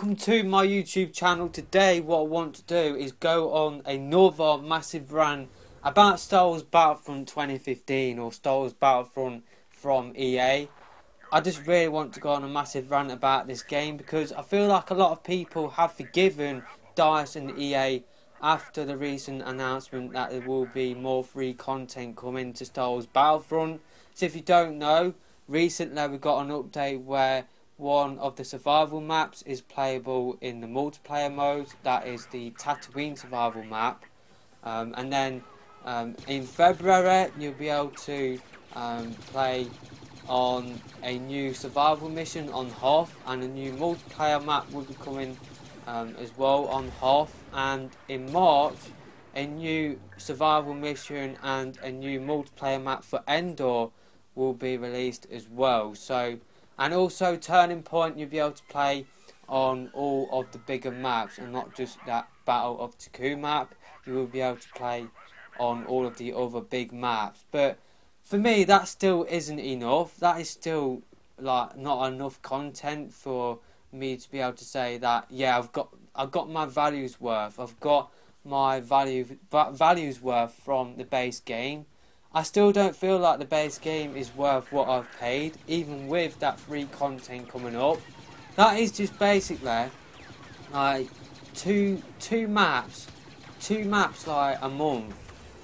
welcome to my YouTube channel. Today what I want to do is go on another massive rant about Star Wars Battlefront 2015 or Star Wars Battlefront from EA. I just really want to go on a massive rant about this game because I feel like a lot of people have forgiven DICE and EA after the recent announcement that there will be more free content coming to Star Wars Battlefront. So if you don't know, recently we got an update where one of the survival maps is playable in the multiplayer mode. That is the Tatooine survival map. And then in February you'll be able to play on a new survival mission on Hoth, and a new multiplayer map will be coming as well on Hoth. And in March a new survival mission and a new multiplayer map for Endor will be released as well. So, and also Turning Point, you'll be able to play on all of the bigger maps and not just that Battle of Jakku map. You will be able to play on all of the other big maps. But for me, that still isn't enough. That is still like not enough content for me to be able to say that yeah, I've got my values worth. I've got my values worth from the base game. I still don't feel like the base game is worth what I've paid, even with that free content coming up. That is just basically like two maps like a month,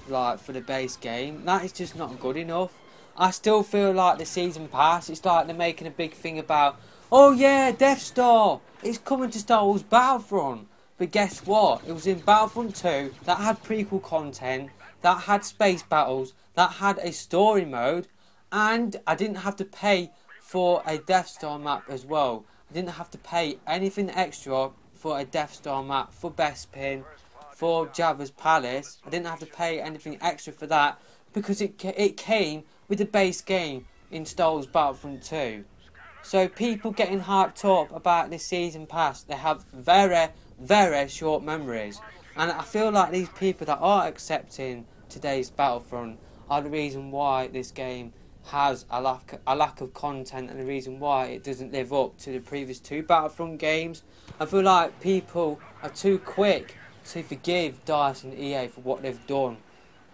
like for the base game. That is just not good enough. I still feel like the season pass, it's like they're making a big thing about, oh yeah, Death Star, it's coming to Star Wars Battlefront. But guess what? It was in Battlefront 2 that had prequel content, that had space battles, that had a story mode, and I didn't have to pay for a Death Star map as well. I didn't have to pay anything extra for a Death Star map, for Bespin, for Jabba's Palace. I didn't have to pay anything extra for that because it came with the base game in Star Wars Battlefront 2. So people getting hyped up about this season pass, they have very short memories. And I feel like these people that are accepting today's Battlefront are the reason why this game has a lack of content, and the reason why it doesn't live up to the previous two Battlefront games. I feel like people are too quick to forgive DICE and EA for what they've done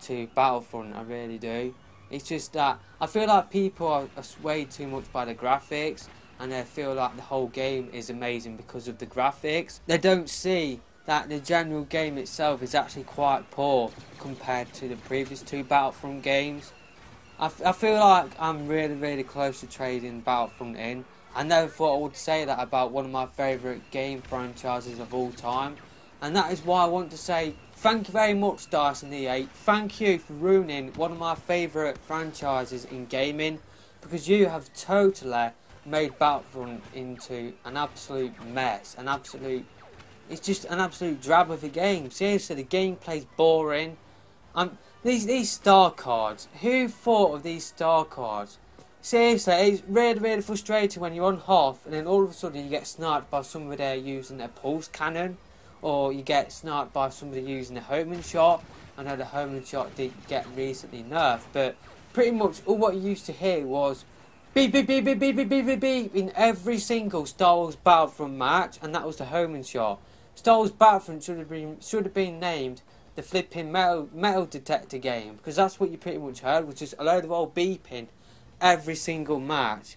to Battlefront. I really do. It's just that I feel like people are swayed too much by the graphics, and they feel like the whole game is amazing because of the graphics. They don't see that the general game itself is actually quite poor compared to the previous two Battlefront games. I feel like I'm really close to trading Battlefront in. I never thought I would say that about one of my favourite game franchises of all time. And that is why I want to say thank you very much, DICE and EA. Thank you for ruining one of my favourite franchises in gaming, because you have totally made Battlefront into an absolute mess, it's just an absolute drab of a game. Seriously, the gameplay's boring. These star cards, who thought of these star cards? Seriously, it's really frustrating when you're on Hoth and then all of a sudden you get sniped by somebody there using a pulse cannon, or you get sniped by somebody using a homing shot. I know the homing shot did get recently nerfed, but pretty much all what you used to hear was beep beep beep beep beep beep beep beep beep in every single Star Wars Battlefront match, and that was the homing shot. Star Wars Battlefront should have been named the flipping metal detector game, because that's what you pretty much heard, was just a load of old beeping every single match.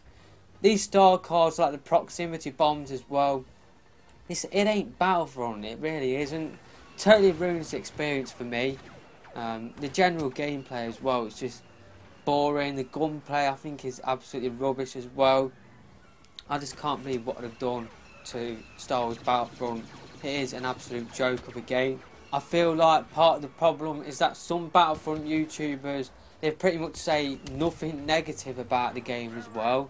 These star cards, like the proximity bombs as well, it ain't Battlefront, it really isn't. Totally ruins the experience for me. The general gameplay as well, it's just boring. The gunplay I think is absolutely rubbish as well. I just can't believe what they've done to Star Wars Battlefront. It is an absolute joke of a game. I feel like part of the problem is that some Battlefront YouTubers, they pretty much say nothing negative about the game as well,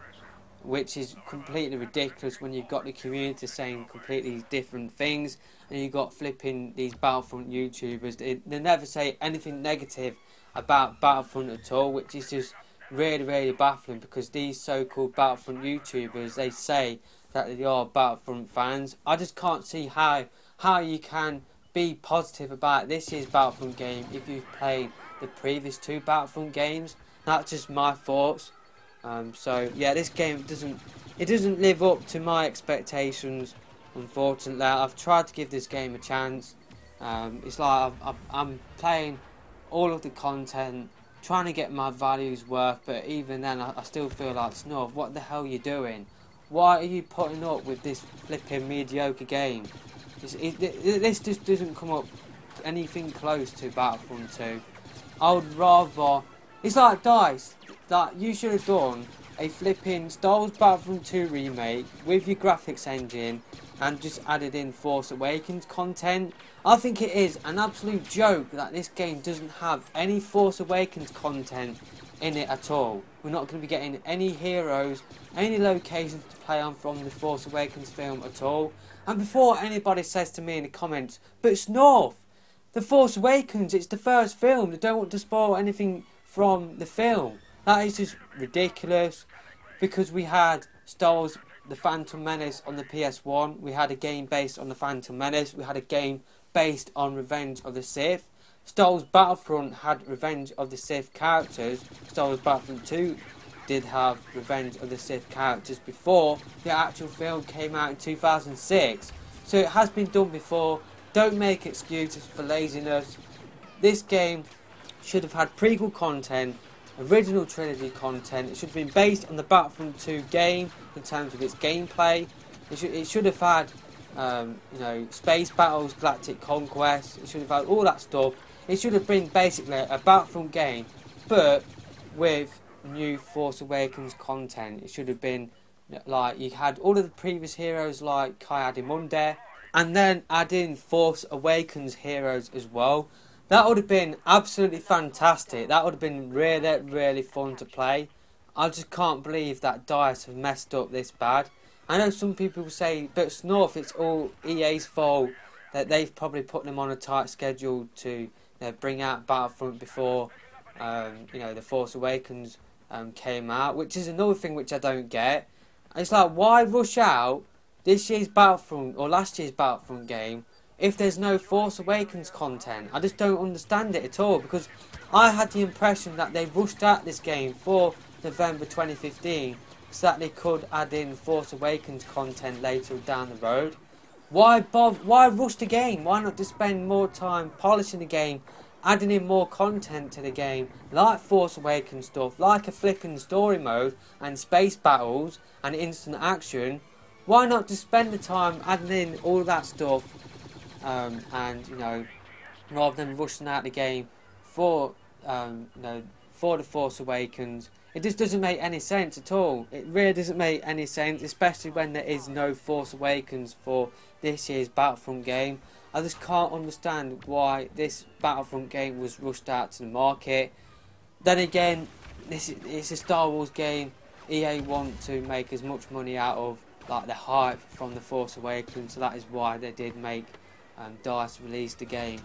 which is completely ridiculous when you've got the community saying completely different things, and you've got flipping these Battlefront YouTubers. They never say anything negative about Battlefront at all, which is just really baffling, because these so-called Battlefront YouTubers, they say that they are Battlefront fans. I just can't see how you can be positive about this year's Battlefront game if you've played the previous two Battlefront games. That's just my thoughts. So yeah, this game doesn't live up to my expectations, unfortunately. I've tried to give this game a chance. It's like I'm playing all of the content, trying to get my values worth, but even then I still feel like, Snov, what the hell are you doing? Why are you putting up with this flipping mediocre game? This just doesn't come up anything close to Battlefront 2. I would rather... It's like DICE, that you should have done a flipping Star Wars Battlefront 2 remake with your graphics engine and just added in Force Awakens content. I think it is an absolute joke that this game doesn't have any Force Awakens content in it at all. We're not going to be getting any heroes, any locations to play on from the Force Awakens film at all. And before anybody says to me in the comments, but Snorf, the Force Awakens, it's the first film, they don't want to spoil anything from the film. That is just ridiculous, because we had Star Wars The Phantom Menace on the PS1, we had a game based on The Phantom Menace, we had a game based on Revenge of the Sith. Star Wars Battlefront had Revenge of the Sith characters. Star Wars Battlefront 2 did have Revenge of the Sith characters before the actual film came out in 2006. So it has been done before. Don't make excuses for laziness. This game should have had prequel content, original trilogy content. It should have been based on the Battlefront 2 game in terms of its gameplay. It should have had space battles, galactic conquest. It should have had all that stuff. It should have been basically a Battlefront game, but with new Force Awakens content. It should have been like you had all of the previous heroes like Ki-Adi-Mundi, and then add in Force Awakens heroes as well. That would have been absolutely fantastic. That would have been really, really fun to play. I just can't believe that DICE have messed up this bad. I know some people say, but Snorf, it's all EA's fault, that they've probably put them on a tight schedule to bring out Battlefront before the Force Awakens came out, which is another thing which I don't get. It's like, why rush out this year's Battlefront or last year's Battlefront game if there's no Force Awakens content? I just don't understand it at all, because I had the impression that they rushed out this game for November 2015 so that they could add in Force Awakens content later down the road. Why rush the game? Why not just spend more time polishing the game, adding in more content to the game, like Force Awakens stuff, like a flipping story mode and space battles and instant action? Why not just spend the time adding in all that stuff, rather than rushing out the game for for the Force Awakens? It just doesn't make any sense at all. It really doesn't make any sense, especially when there is no Force Awakens for this year's Battlefront game. I just can't understand why this Battlefront game was rushed out to the market. Then again, it's a Star Wars game. EA want to make as much money out of like the hype from the Force Awakens, so that is why they did make DICE release the game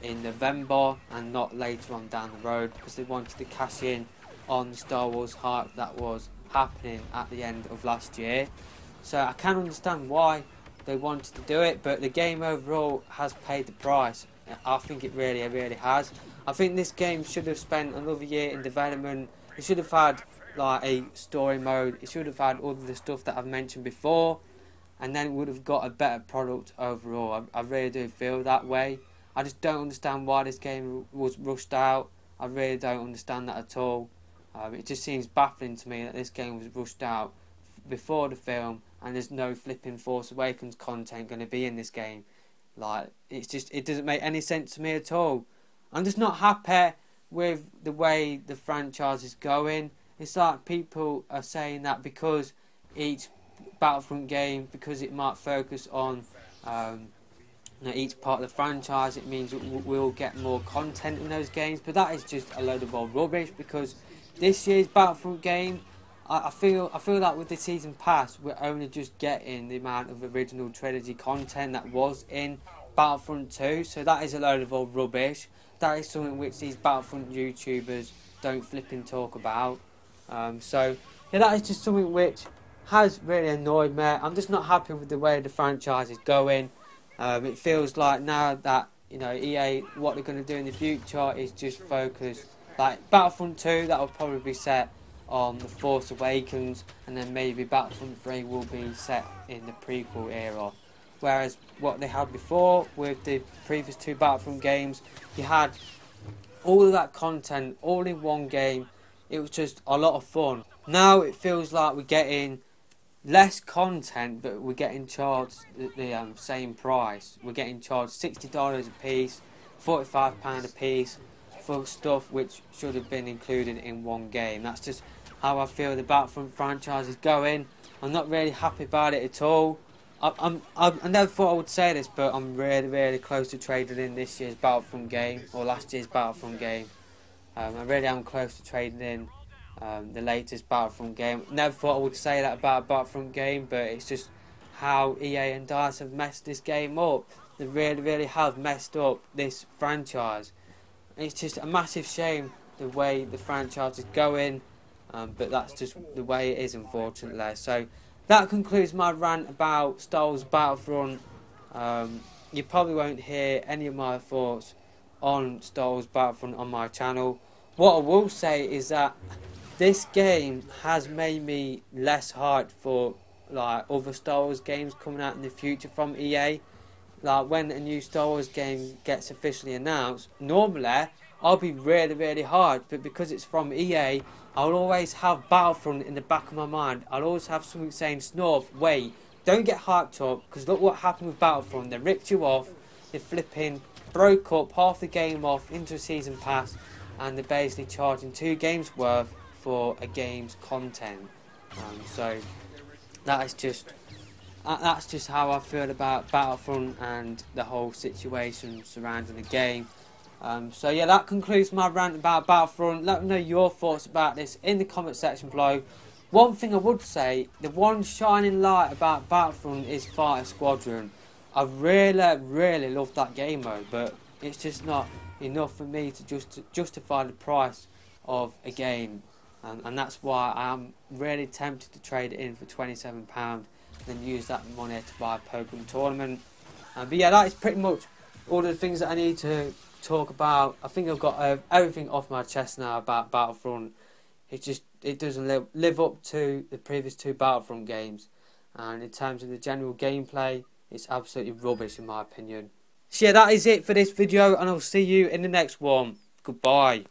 in November and not later on down the road, because they wanted to cash in on the Star Wars hype that was happening at the end of last year. So I can understand why they wanted to do it, but the game overall has paid the price. I think it really, really has. I think this game should have spent another year in development. It should have had like a story mode. It should have had all of the stuff that I've mentioned before, and then it would have got a better product overall. I really do feel that way. I just don't understand why this game was rushed out. I really don't understand that at all. It just seems baffling to me that this game was rushed out before the film, and there's no flipping Force Awakens content going to be in this game. Like, it doesn't make any sense to me at all. I'm just not happy with the way the franchise is going. It's like people are saying that because each Battlefront game, because it might focus on each part of the franchise, it means we'll get more content in those games. But that is just a load of old rubbish, because this year's Battlefront game, I feel like with the season pass, we're only just getting the amount of original trilogy content that was in Battlefront 2. So that is a load of old rubbish. That is something which these Battlefront YouTubers don't flipping talk about. So yeah, that is just something which has really annoyed me. I'm just not happy with the way the franchise is going. It feels like now that EA, what they're going to do in the future is just focus, like Battlefront 2, that will probably be set on the Force Awakens, and then maybe Battlefront 3 will be set in the prequel era. whereas what they had before with the previous 2 Battlefront games, you had all of that content all in one game. It was just a lot of fun. Now it feels like we're getting less content, but we're getting charged the same price. We're getting charged $60 a piece, £45 a piece for stuff which should have been included in one game. That's just how I feel the Battlefront franchise is going. I'm not really happy about it at all. I never thought I would say this, but I'm really close to trading in this year's Battlefront game, or last year's Battlefront game. I really am close to trading in the latest Battlefront game. Never thought I would say that about a Battlefront game, but it's just how EA and DICE have messed this game up. They really have messed up this franchise. It's just a massive shame the way the franchise is going, but that's just the way it is, unfortunately. So that concludes my rant about Star Wars Battlefront. You probably won't hear any of my thoughts on Star Wars Battlefront on my channel. What I will say is that this game has made me less hyped for like other Star Wars games coming out in the future from EA. Like when a new Star Wars game gets officially announced, normally I'll be really hyped, but because it's from EA, I'll always have Battlefront in the back of my mind. I'll always have something saying, Snorf, wait, don't get hyped up, because look what happened with Battlefront. They ripped you off, they flipping broke up half the game off into a season pass, and they're basically charging 2 games worth for a game's content. So that's just how I feel about Battlefront and the whole situation surrounding the game. So yeah, that concludes my rant about Battlefront. Let me know your thoughts about this in the comment section below. One thing I would say, the one shining light about Battlefront is Fighter Squadron. I really love that game mode, but it's just not enough for me to justify the price of a game. And that's why I'm really tempted to trade it in for £27 and then use that money to buy a Pokemon tournament. But yeah, that is pretty much all the things that I need to talk about. I think I've got everything off my chest now about Battlefront. It doesn't live up to the previous 2 Battlefront games, and in terms of the general gameplay, it's absolutely rubbish in my opinion. So yeah, that is it for this video, and I'll see you in the next one. Goodbye.